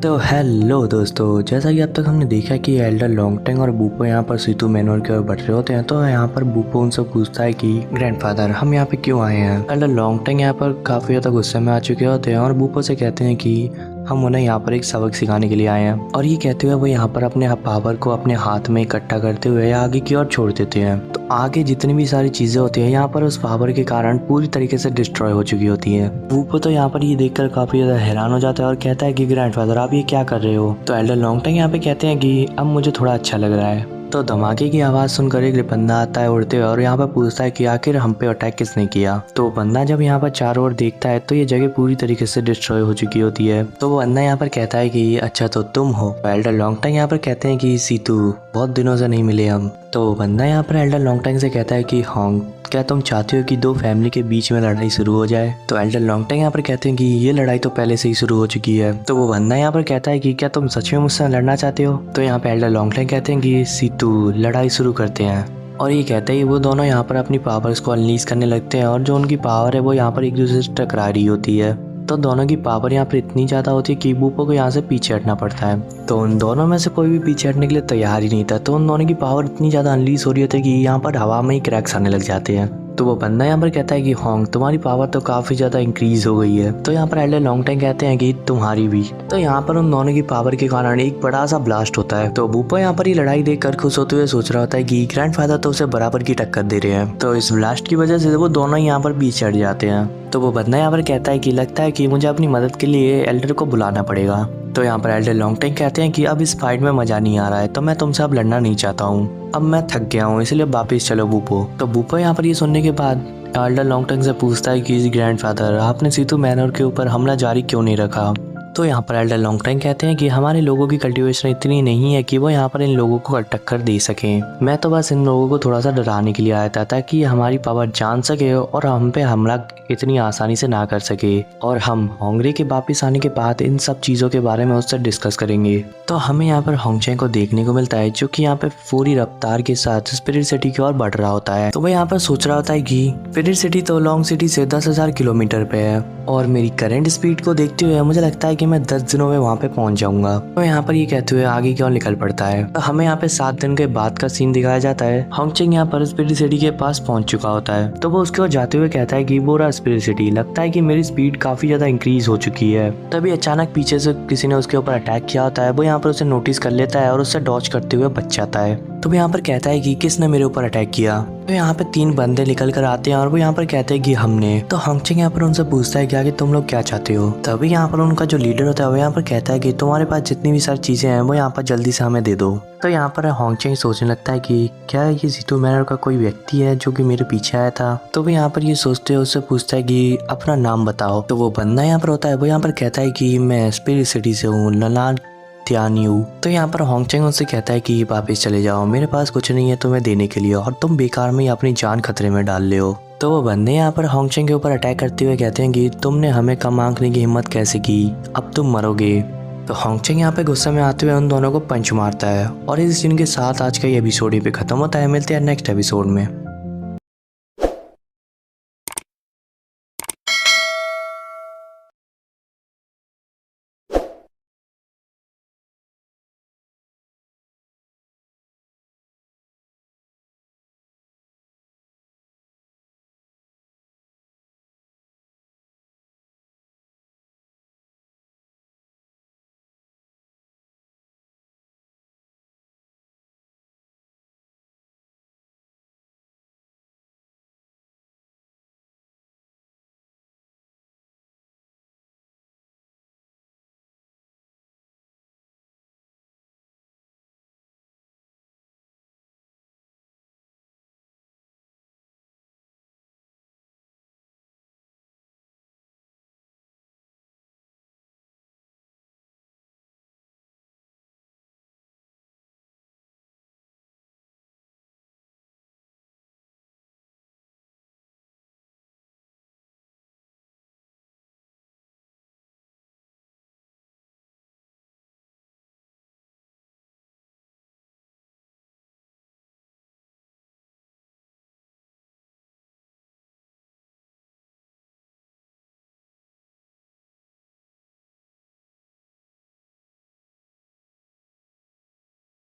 तो हेलो दोस्तों, जैसा कि अब तक हमने देखा कि एल्डर लॉन्गटैंग और बूपो यहाँ पर सीतू मैनोर की ओर बढ़ रहे होते हैं। तो यहाँ पर बूपो उनसे पूछता है कि ग्रैंडफादर, हम यहाँ पे क्यों आए हैं। एल्डर लॉन्गटैंग यहाँ पर काफी ज्यादा गुस्से में आ चुके होते हैं और बूपो से कहते हैं कि हम उन्हें यहाँ पर एक सबक सिखाने के लिए आए हैं। और ये कहते हुए वो यहाँ पर अपने पावर को अपने हाथ में इकट्ठा करते हुए आगे की ओर छोड़ देते हैं। तो आगे जितनी भी सारी चीजें होती हैं यहाँ पर उस पावर के कारण पूरी तरीके से डिस्ट्रॉय हो चुकी होती है। बूपो तो यहाँ पर ये देखकर काफी ज्यादा हैरान हो जाता है और कहता है कि ग्रैंडफादर, आप ये क्या कर रहे हो। तो एल्डर लॉन्गटैंग यहाँ पे कहते हैं कि अब मुझे थोड़ा अच्छा लग रहा है। तो धमाके की आवाज सुनकर एक बंदा आता है उड़ते हुए और यहाँ पर पूछता है कि आखिर हम पे अटैक किसने किया। तो बंदा जब यहाँ पर चारों ओर देखता है तो ये जगह पूरी तरीके से डिस्ट्रॉय हो चुकी होती है। तो वो बंदा यहाँ पर कहता है कि अच्छा तो तुम हो। एल्डर लॉन्गटैंग यहाँ पर कहते हैं कि सीतू, बहुत दिनों से नहीं मिले हम। तो बंदा यहाँ पर एल्डर लॉन्गटैंग से कहता है कि होंग, क्या तुम चाहते हो कि दो फैमिली के बीच में लड़ाई शुरू हो जाए। तो एल्डर लॉन्गटैंग यहाँ पर कहते हैं कि ये लड़ाई तो पहले से ही शुरू हो चुकी है। तो वो बंदा यहाँ पर कहता है कि क्या तुम सच में मुझसे लड़ना चाहते हो। तो यहाँ पे एल्डर लॉन्गटैंग कहते हैं कि सीतू, लड़ाई शुरू करते हैं। और ये कहते ही वो दोनों यहाँ पर अपनी पावर्स को अनलीज करने लगते हैं और जो उनकी पावर है वो यहाँ पर एक दूसरे से टकरा रही होती है। तो दोनों की पावर यहाँ पर इतनी ज़्यादा होती है कि बूपो को यहाँ से पीछे हटना पड़ता है। तो उन दोनों में से कोई भी पीछे हटने के लिए तैयार ही नहीं था। तो उन दोनों की पावर इतनी ज़्यादा अनलीज हो रही होती है कि यहाँ पर हवा में ही क्रैक्स आने लग जाते हैं। तो वो बंदा यहाँ पर कहता है कि होंग, तुम्हारी पावर तो काफ़ी ज़्यादा इंक्रीज हो गई है। तो यहाँ पर एल्डर लॉन्गटैंग कहते हैं कि तुम्हारी भी। तो यहाँ पर उन दोनों की पावर के कारण एक बड़ा सा ब्लास्ट होता है। तो बूपो यहाँ पर ये लड़ाई देखकर खुश होते हुए सोच रहा होता है कि ग्रैंडफादर तो उसे बराबर की टक्कर दे रहे हैं। तो इस ब्लास्ट की वजह से वो दोनों यहाँ पर पीछे हट जाते हैं। तो वो बंदा यहाँ पर कहता है कि लगता है कि मुझे अपनी मदद के लिए एल्डर को बुलाना पड़ेगा। तो यहाँ पर एल्डर लॉन्गटैंग कहते हैं कि अब इस फाइट में मजा नहीं आ रहा है, तो मैं तुमसे अब लड़ना नहीं चाहता हूँ, अब मैं थक गया हूँ, इसलिए वापिस चलो बूपो। तो बूपो यहाँ पर ये सुनने के बाद एल्डर लॉन्गटैंग से पूछता है कि ग्रैंडफादर, आपने सीतू मैनोर के ऊपर हमला जारी क्यों नहीं रखा। तो यहाँ पर एल्डर लॉन्गटैंग कहते हैं कि हमारे लोगों की कल्टीवेशन इतनी नहीं है कि वो यहाँ पर इन लोगों को टक्कर दे सकें। मैं तो बस इन लोगों को थोड़ा सा डराने के लिए आया था ताकि हमारी पावर जान सके और हम पे हमला इतनी आसानी से ना कर सके। और हम होंगरी के वापिस आने के बाद इन सब चीज़ों के बारे में उससे डिस्कस करेंगे। तो हमें यहाँ पर होंगचैंग को देखने को मिलता है जो कि यहाँ पे पूरी रफ्तार के साथ स्पिरिट सिटी की ओर बढ़ रहा होता है। तो वह यहाँ पर सोच रहा होता है कि स्पिरिट सिटी तो लॉन्ग सिटी से 10,000 किलोमीटर पे है और मेरी करंट स्पीड को देखते हुए मुझे लगता है कि मैं 10 दिनों में वहाँ पे पहुँच जाऊंगा। तो यहाँ पर ये कहते हुए आगे की ओर निकल पड़ता है। तो हमें यहाँ पे 7 दिन के बाद का सीन दिखाया जाता है। होंगचैंग यहाँ पर स्पिरिट सिटी के पास पहुँच चुका होता है। तो वो उसके ओर जाते हुए कहता है कि वो रहा स्पिरिट सिटी, लगता है कि मेरी स्पीड काफी ज्यादा इंक्रीज हो चुकी है। तभी अचानक पीछे से किसी ने उसके ऊपर अटैक किया होता है। वो यहाँ पर उसे नोटिस कर लेता है और उससे डॉज करते हुए बच जाता है। तो वो यहाँ पर कहता है कि किसने मेरे ऊपर अटैक किया। तो यहाँ पे 3 बंदे निकल कर आते हैं और वो यहाँ पर कहते हैं कि हमने। तो होंगचैंग यहाँ पर उनसे पूछता है कि तुम लोग क्या चाहते हो। तभी यहाँ पर उनका जो लीडर होता है वो यहाँ पर कहता है कि तुम्हारे पास जितनी भी सारी चीजें हैं वो यहाँ पर जल्दी से हमें दे दो। तो यहाँ पर होंगचैंग सीतू लगता है कि क्या ये सीतू मैनोर का कोई व्यक्ति है जो कि मेरे पीछे आया था। तो वो यहाँ पर ये सोचते हैं, उससे पूछता है कि अपना नाम बताओ। तो वो बंदा यहाँ पर होता है, वो यहाँ पर कहता है कि मैं स्पिरिट सिटी से हूँ, ललान त्यान्यू। तो यहाँ पर होंगचैंग उनसे कहता है कि वापस चले जाओ, मेरे पास कुछ नहीं है तुम्हें देने के लिए और तुम बेकार में ही अपनी जान खतरे में डाल ले हो। तो वो बंदे यहाँ पर होंगचैंग के ऊपर अटैक करते हुए कहते हैं कि तुमने हमें कम आंकने की हिम्मत कैसे की, अब तुम मरोगे। तो होंगचैंग यहाँ पे गुस्से में आते हुए उन दोनों को पंच मारता है। और इस सीन के साथ आज का ये एपिसोड पे खत्म होता है। मिलते हैं नेक्स्ट एपिसोड में।